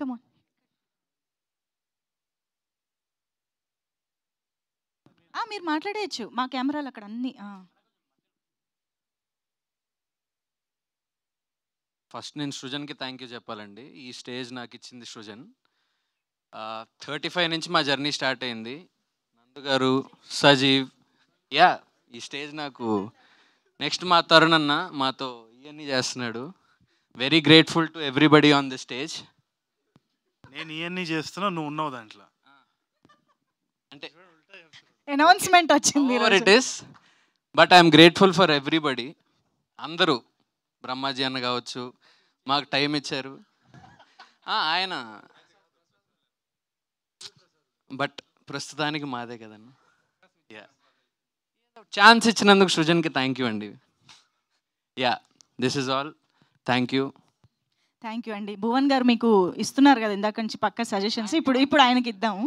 కమాన్. మీరు మాట్లాడేయచ్చు, మా కెమెరాలు అక్కడ అన్ని. ఫస్ట్ నేను సృజన్కి థ్యాంక్ యూ చెప్పాలండి. ఈ స్టేజ్ నాకు ఇచ్చింది సృజన్. 35 నుంచి మా జర్నీ స్టార్ట్ అయింది. నందు గారు, సజీవ్, యా ఈ స్టేజ్ నాకు. నెక్స్ట్ మా తరుణ్ అన్న మాతో ఇవన్నీ చేస్తున్నాడు. Very grateful to everybody on the stage. నేను ఇవన్నీ చేస్తున్నా, నువ్వు ఉన్నావు దాంట్లో. అంటే అనౌన్స్మెంట్ వచ్చింది over it is, but I'm grateful for everybody. అందరూ బ్రహ్మాజీ అన్న కావచ్చు, మాకు టైం ఇచ్చారు. ఆయన బట్ ప్రస్తుతానికి మాదే కదన్న. యా ఛాన్స్ ఇచ్చినందుకు సృజన్కి థ్యాంక్ యూ అండి. Yeah this is all. Thank you. Thank you అండి. భువన్ గారు మీకు ఇస్తున్నారు కదా ఇందాక నుంచి పక్క సజెషన్స్, ఇప్పుడు ఆయనకి ఇద్దాము.